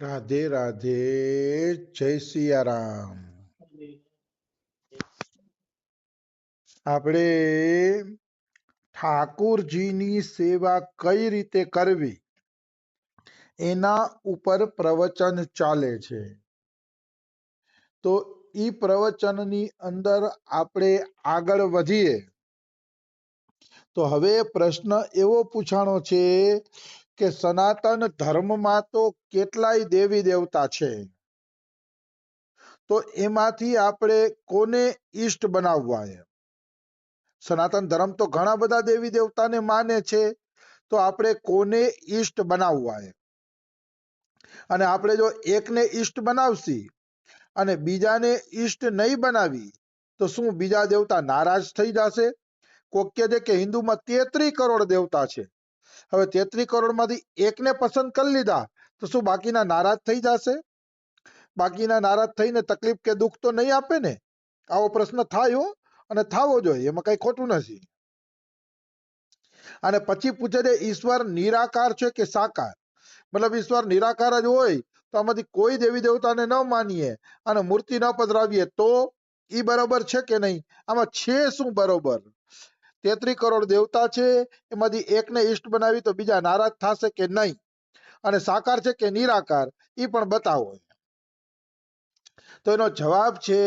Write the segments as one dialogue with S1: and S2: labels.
S1: રાધે રાધે, જય સિયારામ. આપણે ઠાકુરજીની સેવા કઈ રીતે કરવી એના ઉપર પ્રવચન ચાલે છે. તો ઈ પ્રવચનની અંદર આપણે આગળ વધીએ તો હવે પ્રશ્ન એવો પૂછાણો છે કે સનાતન ધર્મમાં તો કેટલાય દેવી દેવતા છે, તો એમાંથી આપણે કોને ઈષ્ટ બનાવવા? સનાતન ધર્મ તો ઘણા બધા દેવી દેવતાને માને છે, તો આપણે કોને ઈષ્ટ બનાવવા? અને આપણે જો એકને ઈષ્ટ બનાવશી અને બીજાને ઈષ્ટ નહીં બનાવી તો શું બીજા દેવતા નારાજ થઈ જશે? કોક કહે છે કે હિન્દુમાં 33 કરોડ દેવતા છે, હવે 33 કરોડ માંથી એકને પસંદ કરી લીધા તો શું બાકીના નારાજ થઈ જશે? બાકીના નારાજ થઈને તકલીફ કે દુઃખ તો નહીં આપે ને? આવો પ્રશ્ન થાય હો, અને થવો જોઈએ, એમાં કઈ ખોટું નથી. અને પછી પૂછે છે ઈશ્વર નિરાકાર છે કે સાકાર? મતલબ ઈશ્વર નિરાકાર જ હોય તો આમાંથી કોઈ દેવી દેવતાને ન માનીએ અને મૂર્તિ ન પધરાવીએ તો ઈ બરોબર છે કે નહીં? આમાં છે શું બરોબર? 33 કરોડ દેવતા છે, એમાંથી એકને ઈષ્ટ બનાવી તો બીજા નારાજ થશે કે નહીં? અને સાકાર છે કે નિરાકાર ઈ પણ બતાવો. તો એનો જવાબ છે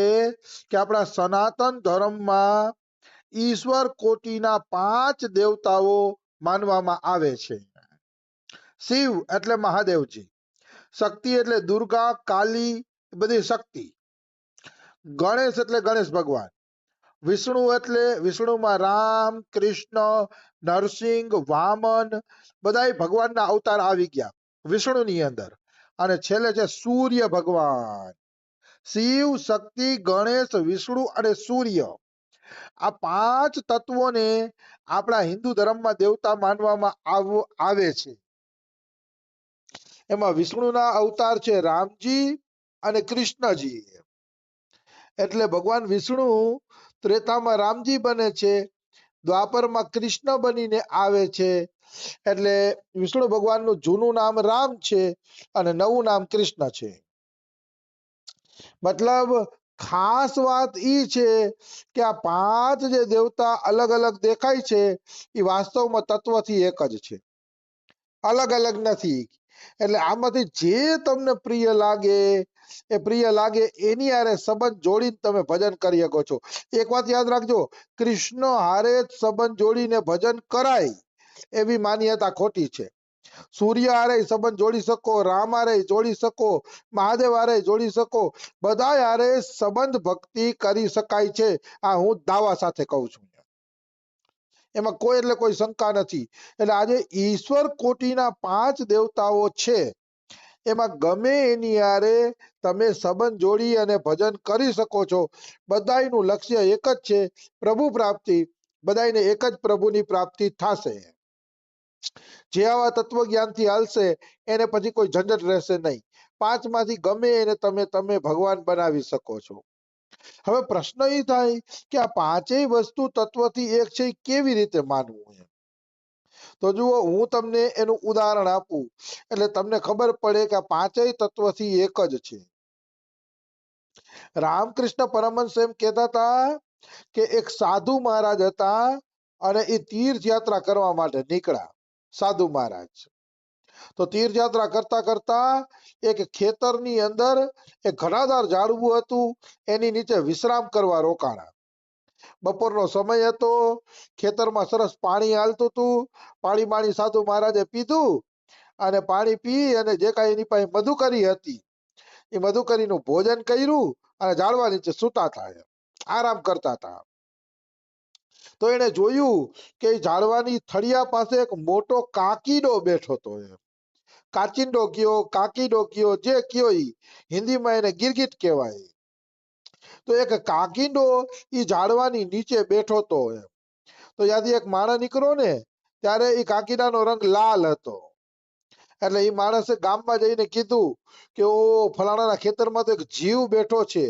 S1: કે આપણા સનાતન ધર્મમાં ઈશ્વર કોટીના 5 દેવતાઓ માનવામાં આવે છે. શિવ એટલે મહાદેવજી, શક્તિ એટલે દુર્ગા, કાલી, બધી શક્તિ, ગણેશ એટલે ગણેશ ભગવાન, વિષ્ણુ એટલે વિષ્ણુમાં રામ, કૃષ્ણ, નરસિંહ, વામન, બધાય ભગવાનના અવતાર આવી ગયા વિષ્ણુની અંદર. અને છેલ્લે છે સૂર્ય ભગવાન. શિવ, શક્તિ, ગણેશ, વિષ્ણુ અને સૂર્ય, આ 5 તત્વોને આપણા હિન્દુ ધર્મમાં દેવતા માનવામાં આવે છે. એમાં વિષ્ણુના અવતાર છે રામજી અને કૃષ્ણજી. એટલે ભગવાન વિષ્ણુ ત્રેતામાં રામજી બને છે, દ્વાપરમાં કૃષ્ણ બનીને આવે છે. એટલે વિષ્ણુ ભગવાનનું જૂનું નામ રામ છે અને નવું નામ કૃષ્ણ છે. મતલબ ખાસ વાત ઈ છે કે આ 5 જે દેવતા અલગ અલગ દેખાય છે એ વાસ્તવમાં તત્વથી એક જ છે, અલગ અલગ નથી. એટલે આમાંથી જે તમને પ્રિય લાગે એ પ્રિય લાગે એની હારે સંબંધ જોડીને તમે ભજન કરી શકો છો. એક વાત યાદ રાખજો, કૃષ્ણ હારે સંબંધ જોડીને ભજન કરાય એવી માન્યતા ખોટી છે. સૂર્ય હારે સંબંધ જોડી શકો, રામ હારે જોડી શકો, મહાદેવ હારે જોડી શકો, બધા હારે સંબંધ ભક્તિ કરી શકાય છે. આ હું દાવા સાથે કહું છું, એમાં કોઈ એટલે કોઈ શંકા નથી. એટલે આજે ઈશ્વર કોટીના 5 દેવતાઓ છે, એમાં ગમે એની હારે તમે સંબંધ જોડી અને ભજન કરી શકો છો. બધાયનું લક્ષ્ય એક જ છે, પ્રભુ પ્રાપ્તિ. બધાયને એક જ પ્રભુની પ્રાપ્તિ થશે. જે આવા તત્વજ્ઞાનથી હાલશે એને પછી કોઈ ઝંઝટ રહેશે નહીં. 5 માંથી ગમે એને તમે ભગવાન બનાવી શકો છો. હવે પ્રશ્ન એ થાય કે આ 5 વસ્તુ તત્વથી એક છે એ કેવી રીતે માનવું? તો જુઓ, હું તમને એનું ઉદાહરણ આપું એટલે તમને ખબર પડે કે આ 5 તત્વથી એક જ છે. રામકૃષ્ણ પરમહંસ એમ કહેતા હતા કે એક સાધુ મહારાજ હતા અને એ તીર્થયાત્રા કરવા માટે નીકળ્યા. સાધુ મહારાજ તો તીર્થયાત્રા કરતા કરતા એક ખેતરની અંદર એક ઘણાદાર ઝાડવું હતું, એની નીચે વિશ્રામ કરવા રોકાણા. બપોરનો સમય હતો, ખેતરમાં સરસ પાણી હાલતું હતું. પાણી સાધુ મહારાજે પીધું અને પાણી પી અને જે કાંઈ એની પાસે મધુકરી હતી એ મધુકરીનું ભોજન કર્યું અને ઝાડવા નીચે સૂતા હતા, આરામ કરતા હતા. તો એને જોયું કે ઝાડવાની થળિયા પાસે એક મોટો કાકીડો બેઠો હતો. કાચિંડો કયો, કાકીડો કયો, જે કયો ઈ, હિન્દીમાં એને ગિરગિટ કહેવાય. તો એક કાકીડો ઈ ઝાડવાની નીચે બેઠો હતો. તો ત્યાંથી એક માણસ નીકળ્યો ને ત્યારે એ કાકીડાનો રંગ લાલ હતો. એટલે એ માણસે ગામમાં જઈને કીધું કે ઓ ફલાણાના ખેતરમાં તો એક જીવ બેઠો છે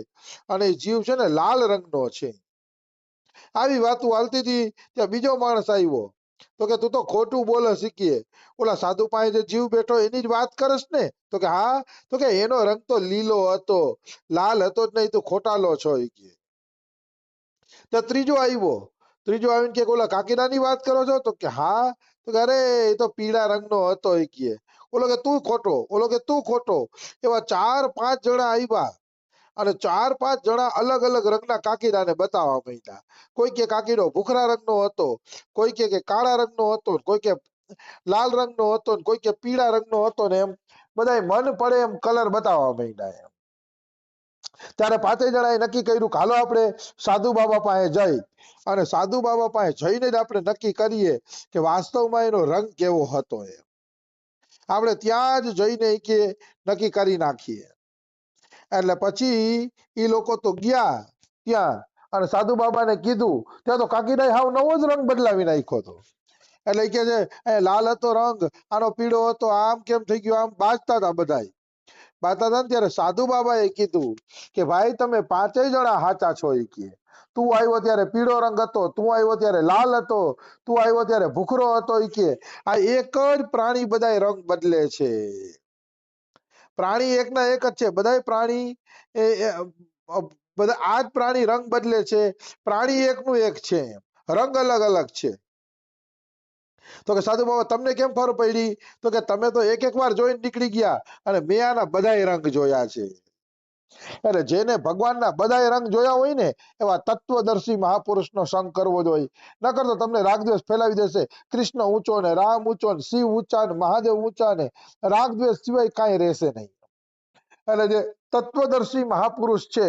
S1: અને એ જીવ છે ને લાલ રંગનો છે. આવી વાતો હાલતી હતી ત્યાં બીજો માણસ આવ્યો. તો કે તું તો ખોટું બોલે શીખીએ, ઓલા સાધુ પાસે જે જીવ બેઠો એની જ વાત કરસ ને? તો કે હા. તો કે એનો રંગ તો લીલો હતો, લાલ હતો જ નહીં, તું ખોટાલો છો એ કે. તો ત્રીજો આવીને કે ઓલા કાકીડાની વાત કરો છો? તો કે હા. તો કે અરે એ તો પીળા રંગનો હતો એ કે. ઓલો કે તું ખોટો, ઓલો કે તું ખોટો. એવા 4-5 જણા આવ્યા અને 4-5 જણા અલગ અલગ રંગના કાકીડાને બતાવવા માંડ્યા. કોઈ કે કાકીડો ભૂખરા રંગનો હતો, કોઈ કે કાળા રંગનો હતો, કોઈ કે લાલ રંગનો હતો, કોઈ કે પીળા રંગનો હતો, ને એમ બધાય મન પડે એમ કલર બતાવવા માંડ્યા. એમ ત્યારે 5 જણાએ નક્કી કર્યું કે હાલો આપણે સાધુ બાબા પાસે જઈ અને સાધુ બાબા પાસે જઈને જ આપણે નક્કી કરીએ કે વાસ્તવમાં એનો રંગ કેવો હતો. એમ આપણે ત્યાં જ જઈને કે નક્કી કરી નાખીએ. એટલે પછી એ લોકો તો ગયા ત્યાં અને સાધુ બાબાને કીધું. ત્યાં તો કાકીડાએ હાવ નવો જ રંગ બદલાવી નાખ્યો હતો. એટલે કે છે લાલ હતો રંગ, આનો પીળો હતો, આમ કેમ થઈ ગયો, આમ બાજતા હતા બધાય. બાજતા હતા ને ત્યારે સાધુ બાબાએ કીધું કે ભાઈ તમે 5 જણા સાચા છો એ કે. તું આવ્યો ત્યારે પીળો રંગ હતો, તું આવ્યો ત્યારે લાલ હતો, તું આવ્યો ત્યારે ભૂખરો હતો એ કે. આ એક જ પ્રાણી બધાય રંગ બદલે છે. પ્રાણી એકના એક જ છે, બધાય પ્રાણી બધા આ જ પ્રાણી રંગ બદલે છે. પ્રાણી એકનું એક છે, રંગ અલગ અલગ છે. તો કે સાધુ બાબા તમને કેમ ખબર પડી? તો કે તમે તો એક વાર જોઈને નીકળી ગયા અને મેં આના બધાય રંગ જોયા છે. એટલે જેને ભગવાનના બધાય રંગ જોયા હોય ને એવા તત્વદર્શી મહાપુરુષનો સંગ કરવો જોઈએ. નકર તો તમને રાગદ્વેષ ફેલાવી દેશે. કૃષ્ણ ઊંચો ને રામ ઊંચો ને શિવ ઊંચા ને મહાદેવ ઊંચા ને રાગદ્વેષ સિવાય કાંઈ રહેશે નહીં. એટલે જે તત્વદર્શી મહાપુરુષ છે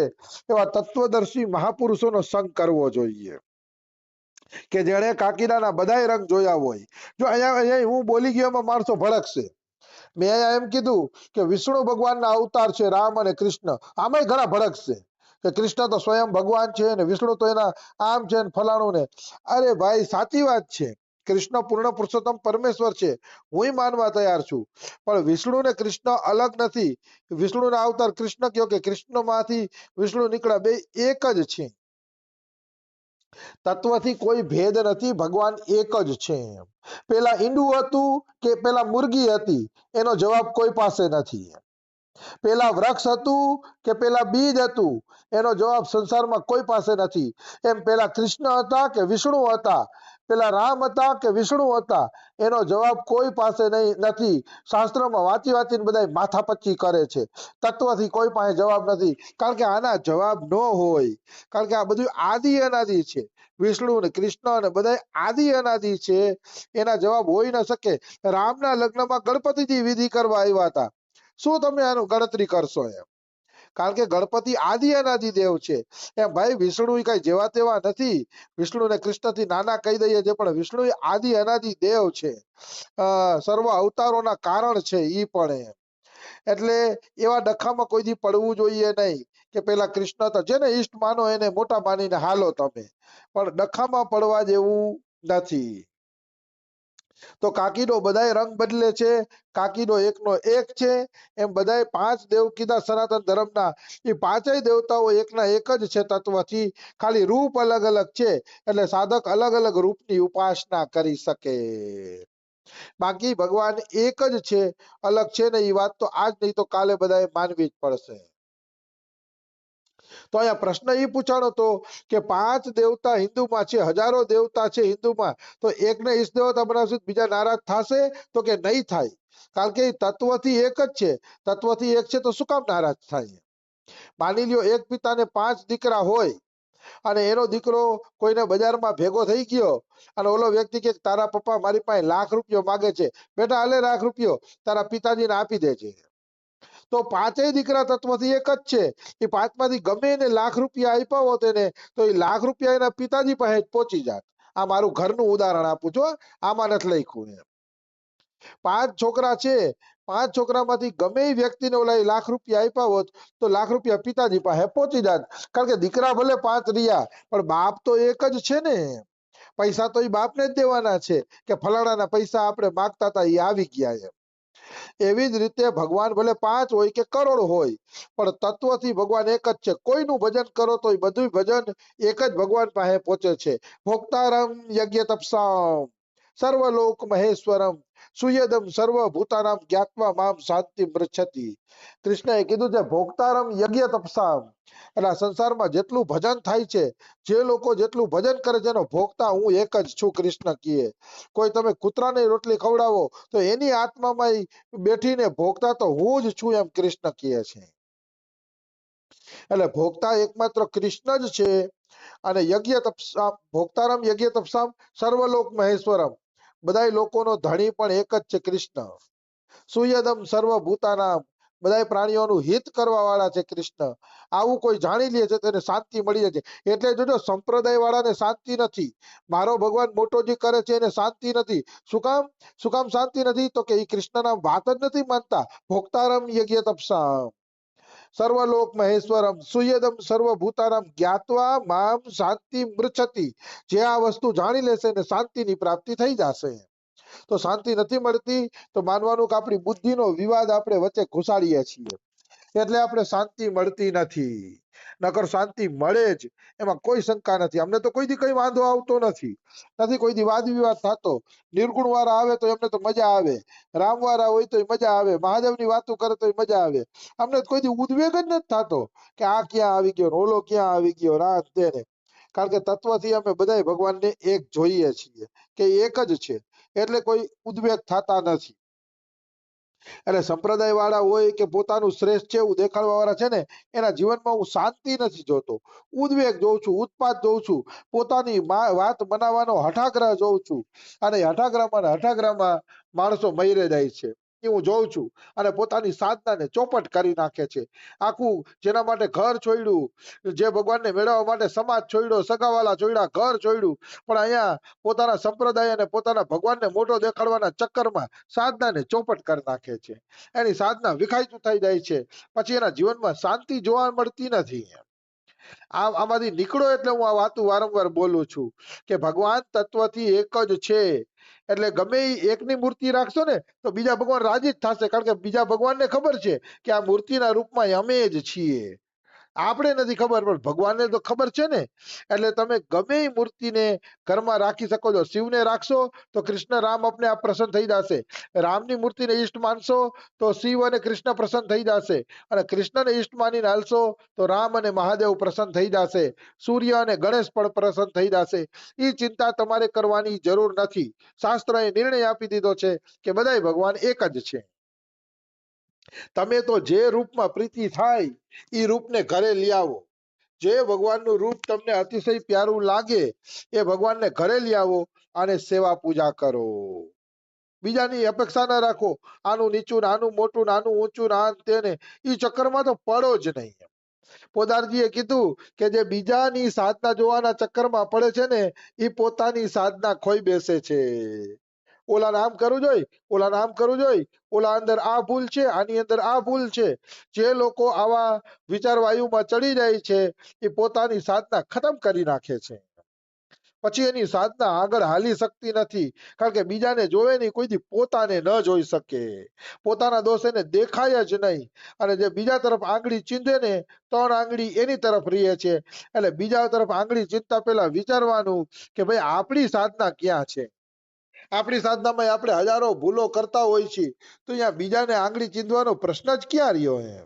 S1: એવા તત્વદર્શી મહાપુરુષોનો સંગ કરવો જોઈએ કે જેણે કાકીડાના બધાય રંગ જોયા હોય. જો અહીંયા હું બોલી ગયો એમાં માણસો ભડકશે. મેં અહીંયા એમ કીધું કે વિષ્ણુ ભગવાનના અવતાર છે રામ અને કૃષ્ણ, આમાંય ઘણા ભડકશે કે કૃષ્ણ તો સ્વયં ભગવાન છે ને વિષ્ણુ તો એના આમ છે ને ફલાણું ને. અરે ભાઈ સાચી વાત છે, કૃષ્ણ પૂર્ણ પુરુષોત્તમ પરમેશ્વર છે, હું માનવા તૈયાર છું. પણ વિષ્ણુ ને કૃષ્ણ અલગ નથી. વિષ્ણુના અવતાર કૃષ્ણ કયો કે કૃષ્ણમાંથી વિષ્ણુ નીકળ્યા, બે એક જ છે. તત્વથી કોઈ ભેદ નથી, ભગવાન એક જ છે. પેલા ઈંડું હતું કે પેલા મુરગી હતી એનો જવાબ કોઈ પાસે નથી. પેલા વૃક્ષ હતું કે પેલા બીજ હતું એનો જવાબ સંસારમાં કોઈ પાસે નથી. એમ પેલા કૃષ્ણ હતા કે વિષ્ણુ હતા, પેલા રામ હતા કે વિષ્ણુ હતા, એનો જવાબ કોઈ પાસે નથી. શાસ્ત્રમાં વાંચી વાંચીને બધા માથાપચ્ચી કરે છે. તત્વથી કોઈ પાસે જવાબ નથી, કારણ કે આના જવાબ ન હોય. કારણ કે આ બધું આદિ અનાદિ છે. વિષ્ણુ ને કૃષ્ણ અને બધા આદિ અનાદિ છે, એના જવાબ હોઈ ન શકે. રામના લગ્નમાં ગણપતિજી વિધિ કરવા આવ્યા હતા, શું તમે આનું ગણતરી કરશો? એમ કારણ કે ગણપતિ આદિ અનાદિ દેવ છે. એમ ભાઈ વિષ્ણુ કઈ જેવા તેવા નથી. વિષ્ણુ ને કૃષ્ણ થી નાના કહી દઈએ છે પણ વિષ્ણુ આદિ અનાદિ દેવ છે, સર્વ અવતારોના કારણ છે ઈ પણ. એમ એટલે એવા ડખામાં કોઈ દી પડવું જોઈએ નહીં કે પેલા કૃષ્ણ હતા. જેને ઈષ્ટ માનો એને મોટા માનીને હાલો તમે, પણ ડખામાં પડવા જેવું નથી. તો કાકીડો બધાય રંગ બદલે છે, કાકીડો એકનો એક છે. એમ બધાય 5 દેવ કીધા સનાતન ધર્મના, એ 5 દેવતાઓ એકના એક જ છે તત્વથી, ખાલી રૂપ અલગ અલગ છે. એટલે સાધક અલગ અલગ રૂપની ઉપાસના કરી શકે. બાકી ભગવાન એક જ છે, અલગ છે ને. એ વાત તો આજ નહીં તો કાલે બધાએ માનવી જ પડશે. તો અહીંયા પ્રશ્ન એ પૂછાણો હતો કે 5 દેવતા હિન્દુમાં છે, હજારો દેવતા છે હિન્દુમાં, તો એકને ઈષ્ટ દેવતા બનાવશું બીજા નારાજ થશે? તો કે નહીં થાય, કારણ કે તત્વથી એક જ છે. તત્વથી એક છે તો શું કામ નારાજ થાય? માની લ્યો એક પિતાને 5 દીકરા હોય અને એનો દીકરો કોઈને બજારમાં ભેગો થઈ ગયો અને ઓલો વ્યક્તિ કે તારા પપ્પા મારી પાસે ₹1,00,000 માગે છે, બેટા હાલે ₹1,00,000 તારા પિતાજીને આપી દેજે. તો 5 દીકરા તત્વથી એક જ છે. એ 5માંથી ગમે એને ₹1,00,000 આપ્યા હોત એને, તો એ ₹1,00,000 એના પિતાજી પાસે પહોંચી જાત. આ મારું ઘરનું ઉદાહરણ આપું છું, આમાં નથી લખ્યું. એમ 5 છોકરા છે, 5 છોકરામાંથી ગમે એ વ્યક્તિને ઓલા ₹1,00,000 આપ્યા હોત તો ₹1,00,000 પિતાજી પાસે પહોંચી જાત. કારણ કે દીકરા ભલે 5 રહ્યા પણ બાપ તો એક જ છે ને. પૈસા તો એ બાપને જ દેવાના છે કે ફલાણાના પૈસા આપણે માગતા હતા એ આવી ગયા. એમ એવી જ રીતે ભગવાન ભલે 5 હોય કે કરોડ હોય પણ તત્વથી ભગવાન એક જ છે. કોઈનું ભજન કરો તો એ બધું ભજન એક જ ભગવાન પાસે પહોંચે છે. ભોક્તારમ યજ્ઞ તપસામ, સર્વલોક મહેશ્વરમ સુયદમ સર્વભૂતાનામ જ્ઞાત્વા મામ શાંતિ મૃચ્છતિ. કૃષ્ણએ કીધું છે ભોક્તારમ યજ્ઞ તપસામ, એટલે આ સંસારમાં જેટલું ભજન થાય છે, જે લોકો જેટલું ભજન કરે છે એનો ભોગતા હું એક જ છું. કૃષ્ણ કહે કોઈ તમે કૂતરાની રોટલી ખવડાવો તો એની આત્મામાં બેઠીને ભોગતા તો હું જ છું, એમ કૃષ્ણ કહે છે. એટલે ભોગતા એકમાત્ર કૃષ્ણ જ છે. અને યજ્ઞ તપસા ભોક્તારમ યજ્ઞ તપસામ સર્વલોક મહેશ્વરમ, બધા લોકોનો ધણી પણ એક જ છે કૃષ્ણ. સુયદમ સર્વભૂતાનામ, બધા પ્રાણીઓનું હિત કરવા વાળા છે કૃષ્ણ. આવું કોઈ જાણી લે છે તેને શાંતિ મળી જાય છે. એટલે જોજો સંપ્રદાય વાળાને શાંતિ નથી. મારો ભગવાન મોટોજી કરે છે એને શાંતિ નથી. શું કામ? શું કામ શાંતિ નથી? તો કે એ કૃષ્ણના વાત જ નથી માનતા. ભોક્તારમ યજ્ઞ તપસામ સર્વલોક મહેશ્વરમ સુયદમ સર્વભૂતાનામ જ્ઞાત્વા મામ શાંતિ મૃચ્છતિ. જે આ વસ્તુ જાણી લેશે એને શાંતિની પ્રાપ્તિ થઈ જશે. તો શાંતિ નથી મળતી તો માનવાનું કે આપણી બુદ્ધિનો વિવાદ આપણે વચ્ચે ઘુસાડીએ છીએ એટલે આપણે શાંતિ મળતી નથી. નકર શાંતિ મળે જ, એમાં કોઈ શંકા નથી. અમને તો કોઈ દી કઈ વાંધો આવતો નથી કોઈ દી વાદ વિવાદ થતો. નિર્ગુણ વાળા આવે તો એમને તો મજા આવે, રામ વાળા હોય તો મજા આવે, મહાદેવની વાતો કરે તો મજા આવે. અમને કોઈ દી ઉદ્વેગ જ નથી થતો કે આ ક્યાં આવી ગયો, ઓલો ક્યાં આવી ગયો, રાત તેને. કારણ કે તત્વથી અમે બધા ભગવાનને એક જોઈએ છીએ કે એક જ છે, એટલે કોઈ ઉદ્વેગ થતા નથી. એટલે સંપ્રદાય વાળા હોય કે પોતાનું શ્રેષ્ઠ છે એવું દેખાડવા વાળા છે ને, એના જીવનમાં હું શાંતિ નથી જોતો, ઉદ્વેગ જોઉં છું, ઉત્પાદ જોઉં છું, પોતાની વાત બનાવવાનો હઠાગ્રહ જોઉં છું. અને હઠાગ્રહમાં માણસો મયરે જાય છે એ હું જોઉં છું. અને પોતાની સાધનાને ચોપટ કરી નાખે છે. આખું જેના માટે ઘર છોડ્યું, જે ભગવાનને મેળવવા માટે સમાજ છોડ્યો, સગાવાલા છોડ્યા, ઘર છોડ્યું, પણ અહીંયા પોતાના સંપ્રદાય અને પોતાના ભગવાનને મોટો દેખાડવાના ચક્કરમાં સાધનાને ચોપટ કરી નાખે છે. એની સાધના વિખાયતું થઈ જાય છે. પછી એના જીવનમાં શાંતિ જોવા મળતી નથી. આમાંથી નીકળો એટલે હું આ વાતો વારંવાર બોલું છું કે ભગવાન તત્વથી એક જ છે. એટલે ગમે એકની મૂર્તિ રાખશો ને તો બીજા ભગવાન રાજી જ થશે. કારણ કે બીજા ભગવાનને ખબર છે કે આ મૂર્તિના રૂપમાં અમે જ છીએ. આપણે નથી ખબર પણ ભગવાનને તો ખબર છે ને. એટલે તમે ગમે એ મૂર્તિને ઘરમાં રાખી શકો છો. શિવને રાખશો તો કૃષ્ણ રામ આપને આપ પ્રસન્ન થઈ જશે. રામની મૂર્તિને ઈષ્ટ માનશો તો શિવ અને કૃષ્ણ પ્રસન્ન થઈ જશે. અને કૃષ્ણને ઈષ્ટ માનીને હાલશો તો રામ અને મહાદેવ પ્રસન્ન થઈ જશે. સૂર્ય અને ગણેશ પણ પ્રસન્ન થઈ જશે. એ ચિંતા તમારે કરવાની જરૂર નથી. શાસ્ત્રએ નિર્ણય આપી દીધો છે કે બધાય ભગવાન એક જ છે. તમે તો જે રૂપમાં પ્રીતિ થાય એ રૂપને ઘરે લઈ આવો. જે ભગવાનનું રૂપ તમને અતિશય પ્યારું લાગે એ ભગવાનને ઘરે લઈ આવો અને સેવા પૂજા કરો. બીજાની અપેક્ષા ના રાખો. આનું નીચું, આનું મોટું, આનું ઊંચું, આન તેને, એ ચક્કરમાં તો પડો જ નહીં. પોદારજીએ કીધું કે જે બીજાની સાધના જોવાના ચક્કરમાં પડે છે ને એ પોતાની સાધના ખોઈ બેસે છે. ઓલા નામ કરવું જોઈએ, ઓલા નામ કરવું જોઈએ, ઓલા અંદર આ ભૂલ છે, આની અંદર આ ભૂલ છે. જે લોકો આવા વિચાર વાયુમાં ચડી જાય છે એ પોતાની સાધના ખતમ કરી નાખે છે. પછી એની સાધના આગળ હાલી શકતી નથી. કારણ કે બીજાને જોવે નહીં, કોઈથી પોતાને ન જોઈ શકે. પોતાના દોષ એને દેખાય જ નહીં. અને જે બીજા તરફ આંગળી ચીંધે ને 3 આંગળી એની તરફ રહે છે. એટલે બીજા તરફ આંગળી ચીંધતા પહેલા વિચારવાનું કે ભાઈ આપણી સાધના ક્યાં છે. આપણી સાધનામાં આપણે હજારો ભૂલો કરતા હોય છીએ તો અહીંયા બીજાને આંગળી ચીંધવાનો પ્રશ્ન જ ક્યાં રહ્યો એમ.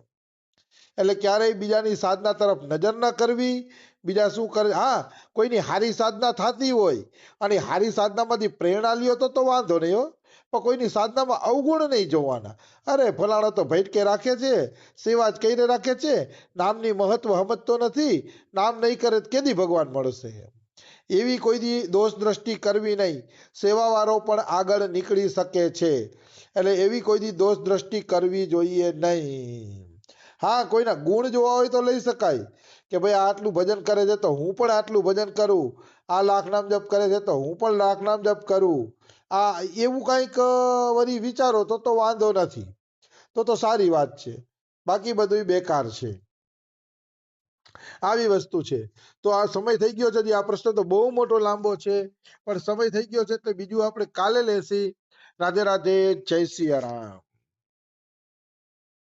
S1: એટલે ક્યારેય બીજાની સાધના તરફ નજર ન કરવી. બીજા શું કરે, હા કોઈની હારી સાધના થતી હોય અને હારી સાધનામાંથી પ્રેરણા લ્યો તો વાંધો નહીં હો, પણ કોઈની સાધનામાં અવગુણ નહીં જોવાના. અરે ફલાણો તો ભટકે રાખે છે, સેવા જ કરીને રાખે છે, નામની મહત્વ સમજતો નથી, નામ નહીં કરે તો કેદી ભગવાન મળશે. એવી કોઈ દી દોષ દ્રષ્ટિ કરવી નહીં. સેવાવાળો પણ આગળ નીકળી શકે છે. એટલે એવી કોઈ દી દોષ દ્રષ્ટિ કરવી જોઈએ નહીં. હા કોઈના ગુણ જોવા હોય તો લઈ શકાય કે ભાઈ આટલું ભજન કરે છે તો હું પણ આટલું ભજન કરું, આ લાખ નામ જપ કરે છે તો હું પણ લાખ નામ જપ કરું. આ એવું કંઈક વળી વિચારો તો વાંધો નથી, તો સારી વાત છે. બાકી બધું બેકાર છે. આવી વસ્તુ છે. તો આ સમય થઈ ગયો છે. આ પ્રશ્ન તો બહુ મોટો લાંબો છે પણ સમય થઈ ગયો છે એટલે બીજું આપણે કાલે લેશી. રાધે રાધે, જય સિયા રામ.